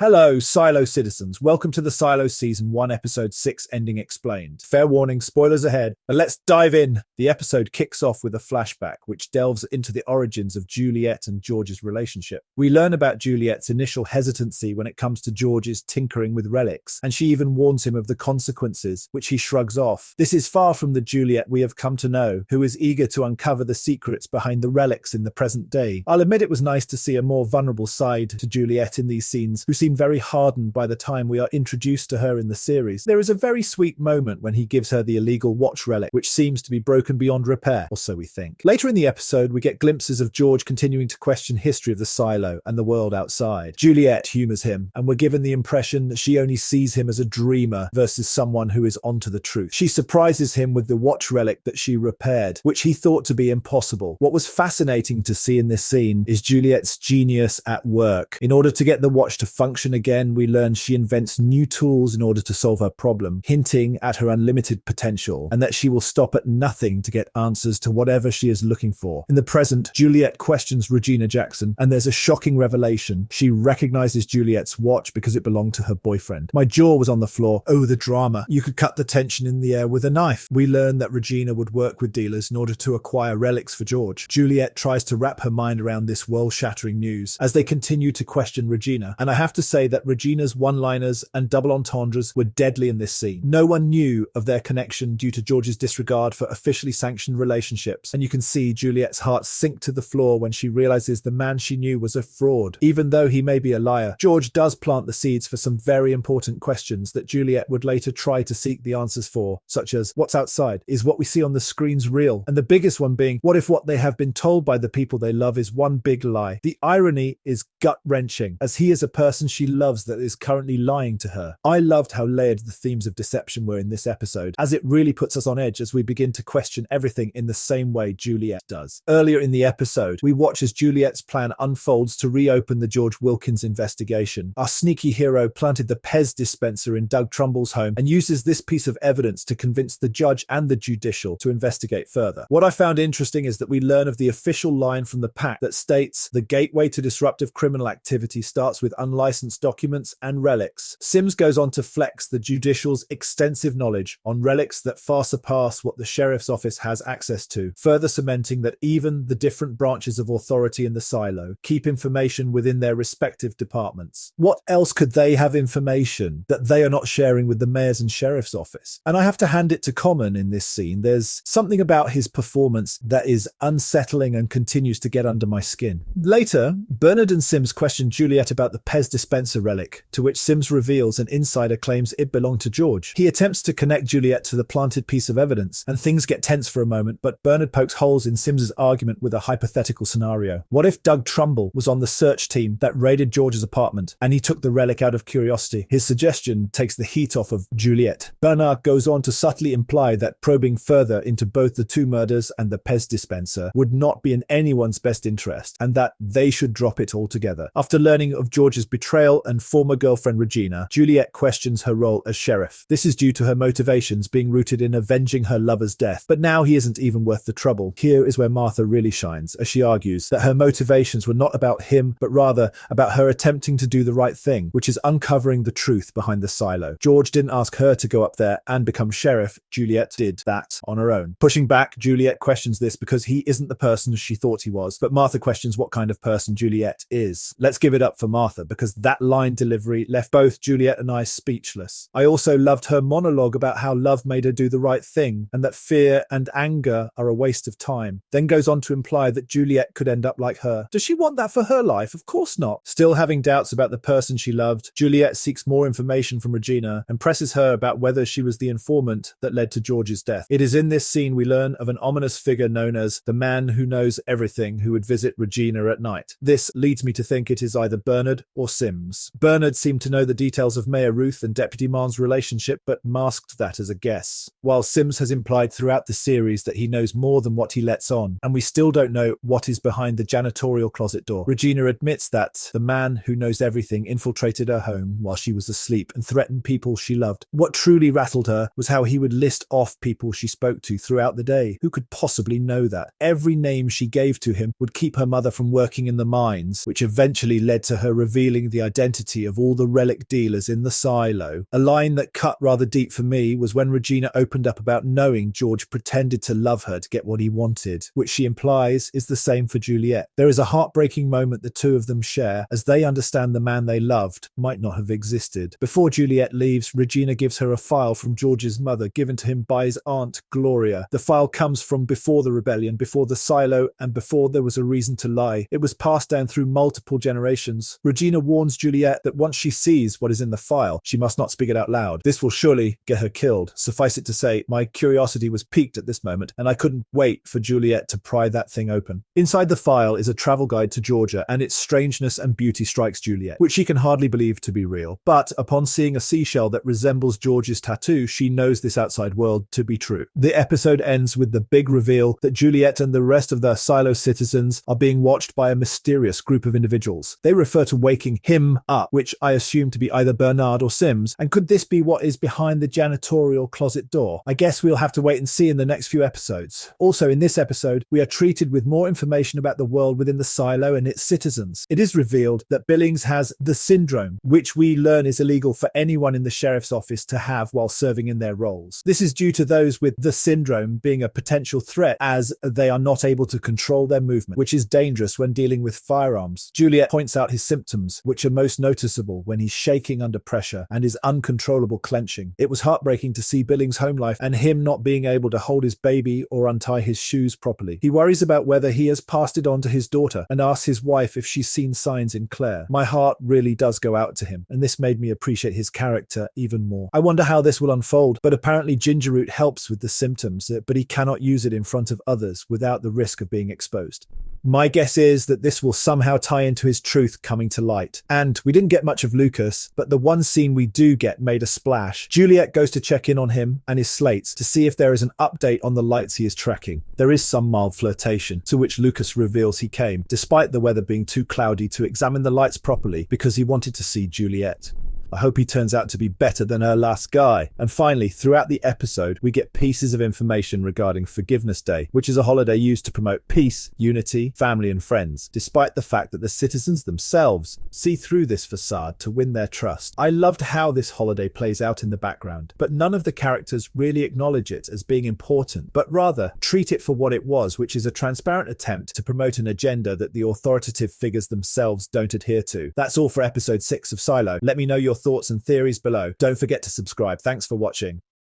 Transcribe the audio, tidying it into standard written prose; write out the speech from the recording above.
Hello, Silo citizens. Welcome to the Silo Season 1, Episode 6, Ending Explained. Fair warning, spoilers ahead, but let's dive in. The episode kicks off with a flashback, which delves into the origins of Juliet and George's relationship. We learn about Juliet's initial hesitancy when it comes to George's tinkering with relics, and she even warns him of the consequences, which he shrugs off. This is far from the Juliet we have come to know, who is eager to uncover the secrets behind the relics in the present day. I'll admit it was nice to see a more vulnerable side to Juliet in these scenes, who seem very hardened by the time we are introduced to her in the series. There is a very sweet moment when he gives her the illegal watch relic, which seems to be broken beyond repair, or so we think. Later in the episode, we get glimpses of George continuing to question history of the silo and the world outside. Juliet humors him, and we're given the impression that she only sees him as a dreamer versus someone who is onto the truth. She surprises him with the watch relic that she repaired, which he thought to be impossible. What was fascinating to see in this scene is Juliet's genius at work. In order to get the watch to function again, we learn she invents new tools in order to solve her problem, hinting at her unlimited potential, and that she will stop at nothing to get answers to whatever she is looking for. In the present, Juliet questions Regina Jackson, and there's a shocking revelation. She recognizes Juliet's watch because it belonged to her boyfriend. My jaw was on the floor. Oh, the drama. You could cut the tension in the air with a knife. We learn that Regina would work with dealers in order to acquire relics for George. Juliet tries to wrap her mind around this world-shattering news as they continue to question Regina, and I have to say that Regina's one-liners and double entendres were deadly in this scene. No one knew of their connection due to George's disregard for officially sanctioned relationships, and you can see Juliet's heart sink to the floor when she realizes the man she knew was a fraud. Even though he may be a liar, George does plant the seeds for some very important questions that Juliet would later try to seek the answers for, such as, what's outside? Is what we see on the screens real? And the biggest one being, what if what they have been told by the people they love is one big lie? The irony is gut-wrenching, as he is a person she loves that is currently lying to her. I loved how layered the themes of deception were in this episode, as it really puts us on edge as we begin to question everything in the same way Juliet does. Earlier in the episode, we watch as Juliet's plan unfolds to reopen the George Wilkins investigation. Our sneaky hero planted the Pez Dispenser in Doug Trumbull's home and uses this piece of evidence to convince the judge and the judicial to investigate further. What I found interesting is that we learn of the official line from the pact that states the gateway to disruptive criminal activity starts with unlicensed documents and relics. Sims goes on to flex the judicial's extensive knowledge on relics that far surpass what the sheriff's office has access to, further cementing that even the different branches of authority in the silo keep information within their respective departments. What else could they have information that they are not sharing with the mayor's and sheriff's office? And I have to hand it to Common in this scene. There's something about his performance that is unsettling and continues to get under my skin. Later, Bernard and Sims question Juliet about the Pez Dispenser relic, to which Sims reveals an insider claims it belonged to George. He attempts to connect Juliet to the planted piece of evidence, and things get tense for a moment, but Bernard pokes holes in Sims's argument with a hypothetical scenario. What if Doug Trumbull was on the search team that raided George's apartment, and he took the relic out of curiosity? His suggestion takes the heat off of Juliet. Bernard goes on to subtly imply that probing further into both the two murders and the Pez Dispenser would not be in anyone's best interest, and that they should drop it altogether. After learning of George's betrayal and former girlfriend Regina, Juliet questions her role as sheriff. This is due to her motivations being rooted in avenging her lover's death, but now he isn't even worth the trouble. Here is where Martha really shines, as she argues that her motivations were not about him, but rather about her attempting to do the right thing, which is uncovering the truth behind the silo. George didn't ask her to go up there and become sheriff. Juliet did that on her own. Pushing back, Juliet questions this because he isn't the person she thought he was, but Martha questions what kind of person Juliet is. Let's give it up for Martha, because that line delivery left both Juliet and I speechless. I also loved her monologue about how love made her do the right thing, and that fear and anger are a waste of time. Then goes on to imply that Juliet could end up like her. Does she want that for her life? Of course not. Still having doubts about the person she loved, Juliet seeks more information from Regina and presses her about whether she was the informant that led to George's death. It is in this scene we learn of an ominous figure known as the man who knows everything, who would visit Regina at night. This leads me to think it is either Bernard or Sims. Bernard seemed to know the details of Mayor Ruth and Deputy Marn's relationship, but masked that as a guess, while Sims has implied throughout the series that he knows more than what he lets on, and we still don't know what is behind the janitorial closet door. Regina admits that the man who knows everything infiltrated her home while she was asleep and threatened people she loved. What truly rattled her was how he would list off people she spoke to throughout the day. Who could possibly know that? Every name she gave to him would keep her mother from working in the mines, which eventually led to her revealing the identity of all the relic dealers in the silo. A line that cut rather deep for me was when Regina opened up about knowing George pretended to love her to get what he wanted, which she implies is the same for Juliet. There is a heartbreaking moment the two of them share as they understand the man they loved might not have existed. Before Juliet leaves, Regina gives her a file from George's mother given to him by his aunt Gloria. The file comes from before the rebellion, before the silo, and before there was a reason to lie. It was passed down through multiple generations. Regina warns Juliet that once she sees what is in the file, she must not speak it out loud. This will surely get her killed. Suffice it to say, my curiosity was piqued at this moment, and I couldn't wait for Juliet to pry that thing open. Inside the file is a travel guide to Georgia, and its strangeness and beauty strikes Juliet, which she can hardly believe to be real. But upon seeing a seashell that resembles George's tattoo, she knows this outside world to be true. The episode ends with the big reveal that Juliet and the rest of the silo citizens are being watched by a mysterious group of individuals. They refer to waking him up, which I assume to be either Bernard or Sims, and could this be what is behind the janitorial closet door? I guess we'll have to wait and see in the next few episodes. Also, in this episode, we are treated with more information about the world within the silo and its citizens. It is revealed that Billings has the syndrome, which we learn is illegal for anyone in the sheriff's office to have while serving in their roles. This is due to those with the syndrome being a potential threat as they are not able to control their movement, which is dangerous when dealing with firearms. Juliet points out his symptoms, which are most noticeable when he's shaking under pressure and his uncontrollable clenching. It was heartbreaking to see Billings' home life and him not being able to hold his baby or untie his shoes properly. He worries about whether he has passed it on to his daughter and asks his wife if she's seen signs in Claire. My heart really does go out to him, and this made me appreciate his character even more. I wonder how this will unfold, but apparently ginger root helps with the symptoms, but he cannot use it in front of others without the risk of being exposed. My guess is that this will somehow tie into his truth coming to light. And we didn't get much of Lukas, but the one scene we do get made a splash. Juliet goes to check in on him and his slates to see if there is an update on the lights he is tracking. There is some mild flirtation, to which Lukas reveals he came, despite the weather being too cloudy, to examine the lights properly because he wanted to see Juliet. I hope he turns out to be better than her last guy. And finally, throughout the episode, we get pieces of information regarding Forgiveness Day, which is a holiday used to promote peace, unity, family and friends, despite the fact that the citizens themselves see through this facade to win their trust. I loved how this holiday plays out in the background, but none of the characters really acknowledge it as being important, but rather treat it for what it was, which is a transparent attempt to promote an agenda that the authoritative figures themselves don't adhere to. That's all for episode 6 of Silo. Let me know your thoughts and theories below. Don't forget to subscribe. Thanks for watching.